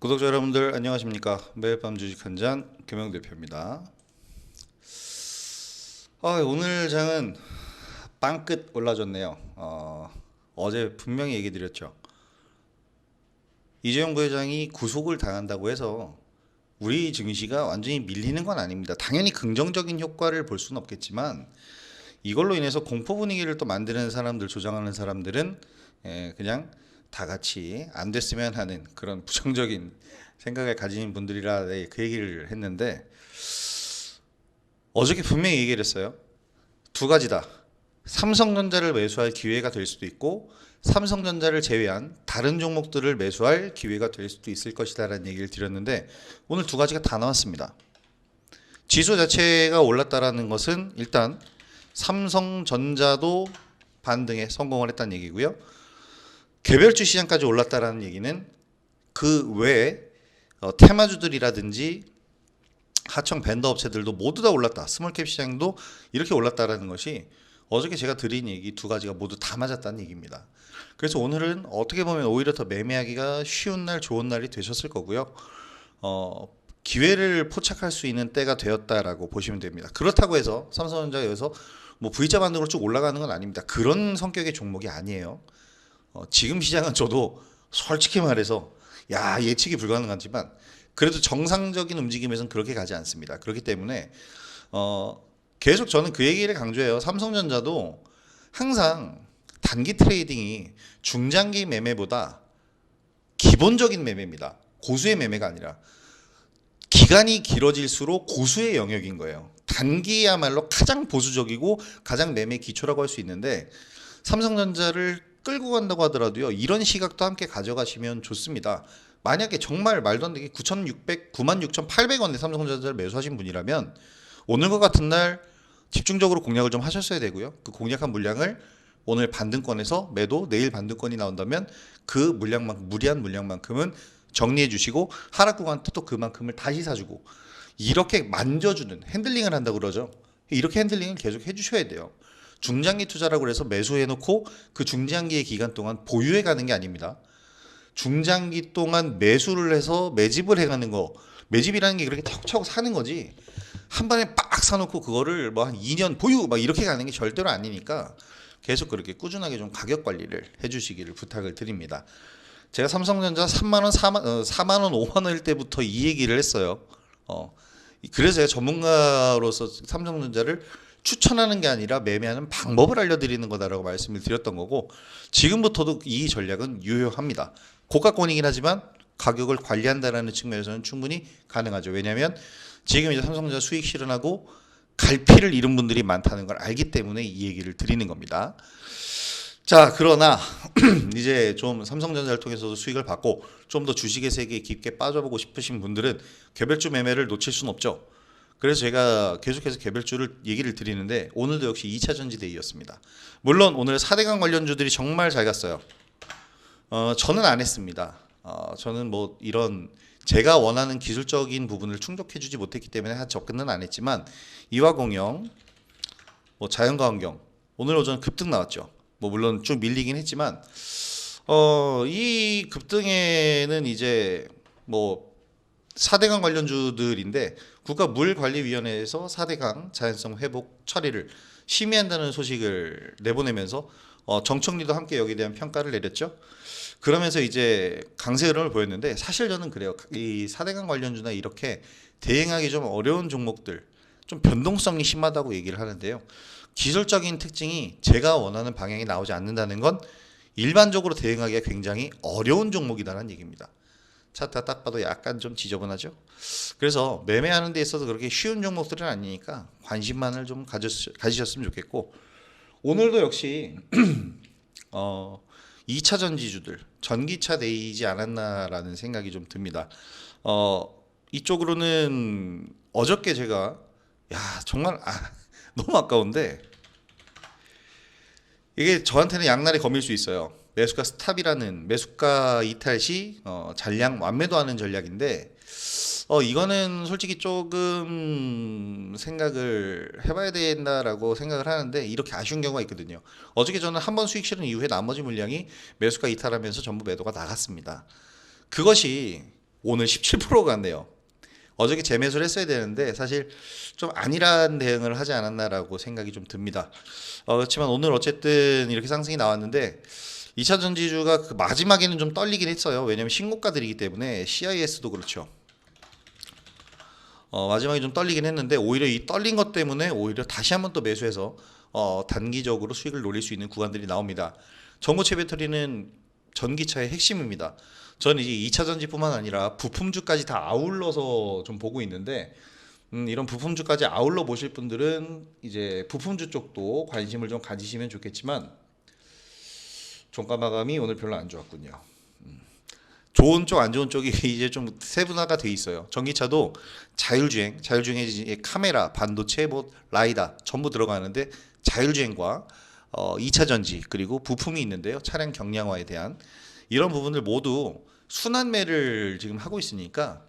구독자 여러분들 안녕하십니까. 매일 밤 주식 한 잔 김영대표입니다. 오늘 장은 빵끝 올라졌네요. 어제 분명히 얘기 드렸죠. 이재용 부회장이 구속을 당한다고 해서 우리 증시가 완전히 밀리는 건 아닙니다. 당연히 긍정적인 효과를 볼 수는 없겠지만 이걸로 인해서 공포 분위기를 또 만드는 사람들, 조장하는 사람들은 그냥 다 같이 안 됐으면 하는 그런 부정적인 생각을 가진 분들이라 그 얘기를 했는데, 어저께 분명히 얘기를 했어요. 두 가지다. 삼성전자를 매수할 기회가 될 수도 있고 삼성전자를 제외한 다른 종목들을 매수할 기회가 될 수도 있을 것이다 라는 얘기를 드렸는데, 오늘 두 가지가 다 나왔습니다. 지수 자체가 올랐다라는 것은 일단 삼성전자도 반등에 성공을 했다는 얘기고요. 개별주 시장까지 올랐다라는 얘기는 그 외에 테마주들이라든지 하청 벤더 업체들도 모두 다 올랐다. 스몰캡 시장도 이렇게 올랐다라는 것이 어저께 제가 드린 얘기 두 가지가 모두 다 맞았다는 얘기입니다. 그래서 오늘은 어떻게 보면 오히려 더 매매하기가 쉬운 날, 좋은 날이 되셨을 거고요. 기회를 포착할 수 있는 때가 되었다라고 보시면 됩니다. 그렇다고 해서 삼성전자가 여기서 뭐 V자 반등으로 쭉 올라가는 건 아닙니다. 그런 성격의 종목이 아니에요. 지금 시장은 저도 솔직히 말해서 예측이 불가능하지만 그래도 정상적인 움직임에서는 그렇게 가지 않습니다. 그렇기 때문에 계속 저는 그 얘기를 강조해요. 삼성전자도 항상 단기 트레이딩이 중장기 매매보다 기본적인 매매입니다. 고수의 매매가 아니라 기간이 길어질수록 고수의 영역인 거예요. 단기야말로 가장 보수적이고 가장 매매 기초라고 할 수 있는데, 삼성전자를 끌고 간다고 하더라도요, 이런 시각도 함께 가져가시면 좋습니다. 만약에 정말 말도 안 되게 96,800원에 삼성전자를 매수하신 분이라면 오늘과 같은 날 집중적으로 공략을 좀 하셨어야 되고요. 그 공략한 물량을 오늘 반등권에서 매도, 내일 반등권이 나온다면 그 물량만큼, 무리한 물량만큼은 정리해 주시고 하락 구간 때 또 그만큼을 다시 사주고, 이렇게 만져주는 핸들링을 한다고 그러죠. 이렇게 핸들링을 계속 해주셔야 돼요. 중장기 투자라고 해서 매수해놓고 그 중장기의 기간 동안 보유해 가는 게 아닙니다. 중장기 동안 매수를 해서 매집을 해가는 거, 매집이라는 게 그렇게 차곡차곡 사는 거지 한 번에 빡 사놓고 그거를 뭐 한 2년 보유 막 이렇게 가는 게 절대로 아니니까 계속 그렇게 꾸준하게 좀 가격 관리를 해주시기를 부탁을 드립니다. 제가 삼성전자 3만원, 4만원, 5만원일 때부터 이 얘기를 했어요. 그래서 제가 전문가로서 삼성전자를 추천하는 게 아니라 매매하는 방법을 알려드리는 거다라고 말씀을 드렸던 거고, 지금부터도 이 전략은 유효합니다. 고가권이긴 하지만 가격을 관리한다는 측면에서는 충분히 가능하죠. 왜냐하면 지금 이제 삼성전자 수익 실현하고 갈피를 잃은 분들이 많다는 걸 알기 때문에 이 얘기를 드리는 겁니다. 자, 그러나 이제 좀 삼성전자를 통해서도 수익을 받고 좀 더 주식의 세계에 깊게 빠져보고 싶으신 분들은 개별주 매매를 놓칠 수는 없죠. 그래서 제가 계속해서 개별주를 얘기를 드리는데, 오늘도 역시 2차 전지데이였습니다. 물론 오늘 4대강 관련주들이 정말 잘 갔어요. 저는 안 했습니다. 저는 뭐 이런 제가 원하는 기술적인 부분을 충족해주지 못했기 때문에 접근은 안 했지만, 이화공영, 뭐 자연과환경 오늘 오전 급등 나왔죠. 뭐 물론 좀 밀리긴 했지만 이 급등에는 이제 뭐 4대강 관련주들인데, 국가물관리위원회에서 4대강 자연성 회복 처리를 심의한다는 소식을 내보내면서 정청리도 함께 여기에 대한 평가를 내렸죠. 그러면서 이제 강세 흐름을 보였는데, 사실 저는 그래요. 이 4대강 관련주나 이렇게 대응하기 좀 어려운 종목들, 좀 변동성이 심하다고 얘기를 하는데요. 기술적인 특징이 제가 원하는 방향이 나오지 않는다는 건 일반적으로 대응하기가 굉장히 어려운 종목이다라는 얘기입니다. 차트가 딱 봐도 약간 좀 지저분하죠. 그래서 매매하는 데 있어서 그렇게 쉬운 종목들은 아니니까 관심만을 좀 가지셨으면 좋겠고, 오늘도 역시 2차 전지주들 전기차 데이지 않았나라는 생각이 좀 듭니다. 이쪽으로는 어저께 제가 정말 너무 아까운데, 이게 저한테는 양날의 검일 수 있어요. 매수가 스탑이라는 매수가 이탈 시 잔량 완매도하는 전략인데, 이거는 솔직히 조금 생각을 해봐야 된다라고 생각을 하는데, 이렇게 아쉬운 경우가 있거든요. 어저께 저는 한 번 수익 실현 이후에 나머지 물량이 매수가 이탈하면서 전부 매도가 나갔습니다. 그것이 오늘 17% 갔네요. 어저께 재매수를 했어야 되는데 사실 좀 안일한 대응을 하지 않았나라고 생각이 좀 듭니다. 그렇지만 오늘 어쨌든 이렇게 상승이 나왔는데 2차 전지주가 그 마지막에는 좀 떨리긴 했어요. 왜냐면 신고가들이기 때문에 CIS도 그렇죠. 마지막에 좀 떨리긴 했는데 오히려 이 떨린 것 때문에 오히려 다시 한번 또 매수해서 단기적으로 수익을 노릴 수 있는 구간들이 나옵니다. 전고체 배터리는 전기차의 핵심입니다. 저는 이제 2차 전지뿐만 아니라 부품주까지 다 아울러서 좀 보고 있는데 이런 부품주까지 아울러 보실 분들은 이제 부품주 쪽도 관심을 좀 가지시면 좋겠지만 종가 마감이 오늘 별로 안 좋았군요. 좋은 쪽, 안 좋은 쪽이 이제 좀 세분화가 돼 있어요. 전기차도 자율주행에 이제 카메라, 반도체, 뭐 라이다 전부 들어가는데 자율주행과 2차 전지 그리고 부품이 있는데요. 차량 경량화에 대한 이런 부분들 모두 순환매를 지금 하고 있으니까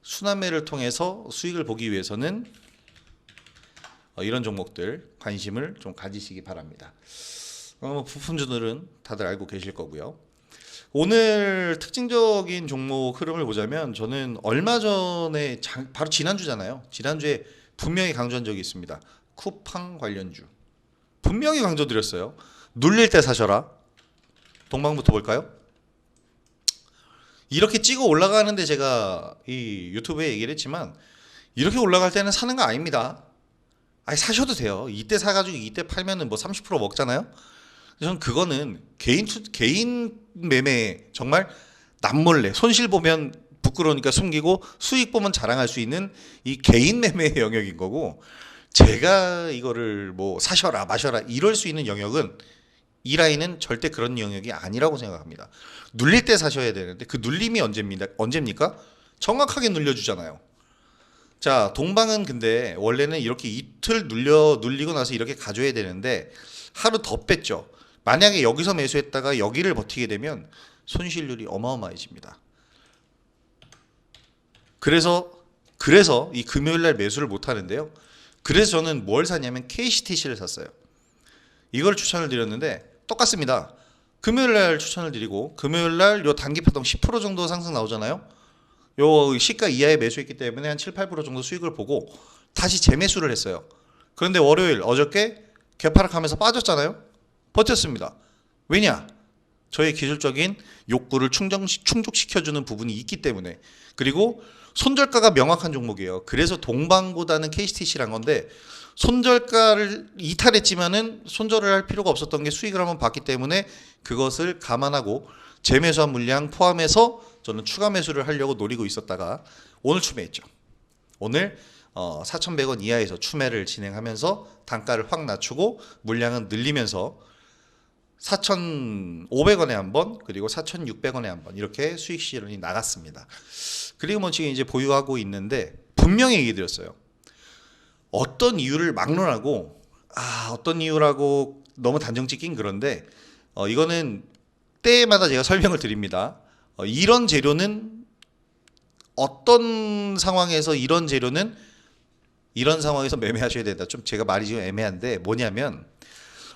순환매를 통해서 수익을 보기 위해서는 이런 종목들 관심을 좀 가지시기 바랍니다. 부품주들은 다들 알고 계실 거고요. 오늘 특징적인 종목 흐름을 보자면 저는 얼마 전에 바로 지난주잖아요. 지난주에 분명히 강조한 적이 있습니다. 쿠팡 관련주 분명히 강조드렸어요. 눌릴 때 사셔라. 동방부터 볼까요? 이렇게 찍어 올라가는데 제가 이 유튜브에 얘기를 했지만 이렇게 올라갈 때는 사는 거 아닙니다. 아니 사셔도 돼요. 이때 사가지고 이때 팔면은 뭐 30% 먹잖아요. 저는 그거는 개인 매매 정말 남몰래 손실 보면 부끄러우니까 숨기고 수익 보면 자랑할 수 있는 이 개인 매매의 영역인 거고 제가 이거를 뭐 사셔라 마셔라 이럴 수 있는 영역은 이 라인은 절대 그런 영역이 아니라고 생각합니다. 눌릴 때 사셔야 되는데 그 눌림이 언제입니까? 정확하게 눌려주잖아요. 자, 동방은 근데 원래는 이렇게 이틀 눌리고 나서 이렇게 가져야 되는데 하루 더 뺐죠. 만약에 여기서 매수했다가 여기를 버티게 되면 손실률이 어마어마해집니다. 그래서 이 금요일 날 매수를 못 하는데요. 그래서 저는 뭘 샀냐면 KCTC를 샀어요. 이걸 추천을 드렸는데 똑같습니다. 금요일 날 추천을 드리고 금요일 날 요 단기 파동 10% 정도 상승 나오잖아요. 요 시가 이하에 매수했기 때문에 한 7, 8% 정도 수익을 보고 다시 재매수를 했어요. 그런데 월요일 어저께 개파락하면서 빠졌잖아요. 버텼습니다. 왜냐? 저의 기술적인 욕구를 충족시켜주는 부분이 있기 때문에. 그리고 손절가가 명확한 종목이에요. 그래서 동방보다는 KCTC란 건데 손절가를 이탈했지만은 손절을 할 필요가 없었던 게 수익을 한번 봤기 때문에 그것을 감안하고 재매수한 물량 포함해서 저는 추가 매수를 하려고 노리고 있었다가 오늘 추매했죠. 오늘 4,100원 이하에서 추매를 진행하면서 단가를 확 낮추고 물량은 늘리면서 4,500원에 한 번, 그리고 4,600원에 한 번 이렇게 수익 실현이 나갔습니다. 그리고 뭐 지금 이제 보유하고 있는데 분명히 얘기 드렸어요. 어떤 이유를 막론하고 어떤 이유라고 너무 단정 짓긴 그런데 이거는 때마다 제가 설명을 드립니다. 이런 재료는 어떤 상황에서 이런 재료는 이런 상황에서 매매하셔야 된다. 좀 제가 말이 좀 애매한데 뭐냐면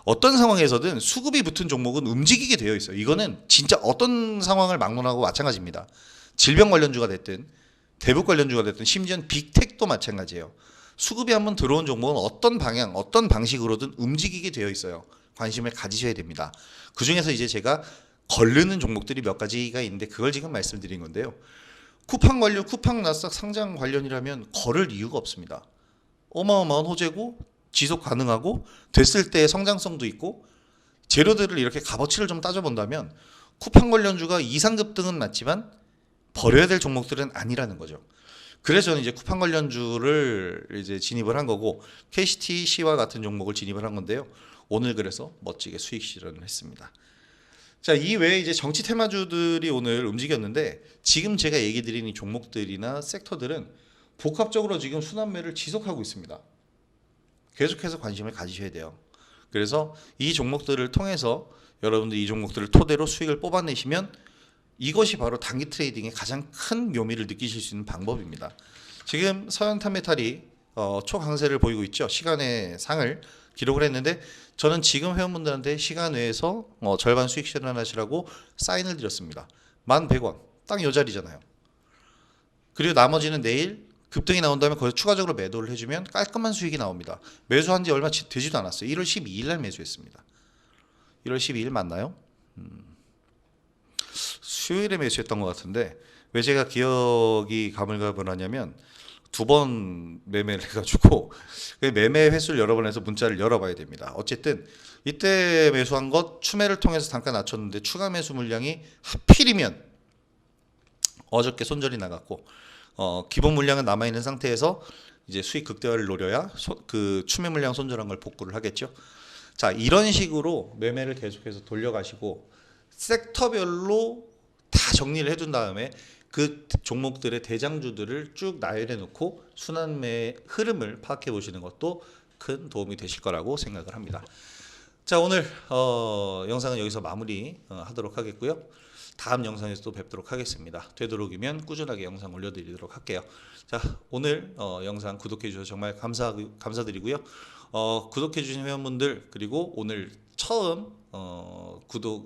어떤 상황에서든 수급이 붙은 종목은 움직이게 되어 있어요. 이거는 진짜 어떤 상황을 막론하고 마찬가지입니다. 질병 관련주가 됐든 대북 관련주가 됐든 심지어는 빅텍도 마찬가지예요. 수급이 한번 들어온 종목은 어떤 방향, 어떤 방식으로든 움직이게 되어 있어요. 관심을 가지셔야 됩니다. 그중에서 이제 제가 걸르는 종목들이 몇 가지가 있는데 그걸 지금 말씀드린 건데요. 쿠팡 관련, 쿠팡 나스닥 상장 관련이라면 걸을 이유가 없습니다. 어마어마한 호재고 지속 가능하고 됐을 때의 성장성도 있고 재료들을 이렇게 값어치를 좀 따져본다면 쿠팡 관련주가 이상급등은 맞지만 버려야 될 종목들은 아니라는 거죠. 그래서 저는 이제 쿠팡 관련주를 이제 진입을 한 거고 KCTC와 같은 종목을 진입을 한 건데요. 오늘 그래서 멋지게 수익 실현을 했습니다. 자, 이 외에 이제 정치 테마주들이 오늘 움직였는데 지금 제가 얘기 드린 이 종목들이나 섹터들은 복합적으로 지금 순환매를 지속하고 있습니다. 계속해서 관심을 가지셔야 돼요. 그래서 이 종목들을 통해서 여러분들 이 종목들을 토대로 수익을 뽑아내시면 이것이 바로 단기 트레이딩의 가장 큰 묘미를 느끼실 수 있는 방법입니다. 지금 서현탄메탈이 초강세를 보이고 있죠. 시간의 상을 기록을 했는데 저는 지금 회원분들한테 시간 외에서 절반 수익 실현하시라고 사인을 드렸습니다. 1,100원 딱 요 자리잖아요. 그리고 나머지는 내일 급등이 나온 다음에 거기서 추가적으로 매도를 해주면 깔끔한 수익이 나옵니다. 매수한 지 얼마 되지도 않았어요. 1월 12일 날 매수했습니다. 1월 12일 맞나요? 수요일에 매수했던 것 같은데 왜 제가 기억이 가물가물하냐면 두 번 매매를 해가지고 매매 횟수를 여러 번 해서 문자를 열어봐야 됩니다. 어쨌든 이때 매수한 것 추매를 통해서 단가 낮췄는데 추가 매수 물량이 하필이면 어저께 손절이 나갔고 기본 물량은 남아 있는 상태에서 이제 수익 극대화를 노려야 그 추매 물량 손절한 걸 복구를 하겠죠. 자, 이런 식으로 매매를 계속해서 돌려가시고 섹터별로 다 정리를 해둔 다음에 그 종목들의 대장주들을 쭉 나열해 놓고 순환매의 흐름을 파악해 보시는 것도 큰 도움이 되실 거라고 생각을 합니다. 자, 오늘 영상은 여기서 마무리 하도록 하겠고요. 다음 영상에서 또 뵙도록 하겠습니다. 되도록이면 꾸준하게 영상 올려드리도록 할게요. 자, 오늘 영상 구독해 주셔서 정말 감사드리고요. 구독해 주신 회원분들 그리고 오늘 처음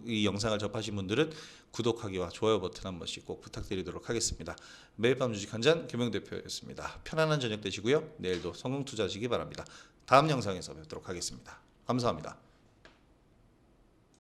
이 영상을 접하신 분들은 구독하기와 좋아요 버튼 한 번씩 꼭 부탁드리도록 하겠습니다. 매일 밤 주식 한 잔 김영대표였습니다. 편안한 저녁 되시고요. 내일도 성공 투자하시기 바랍니다. 다음 영상에서 뵙도록 하겠습니다. 감사합니다.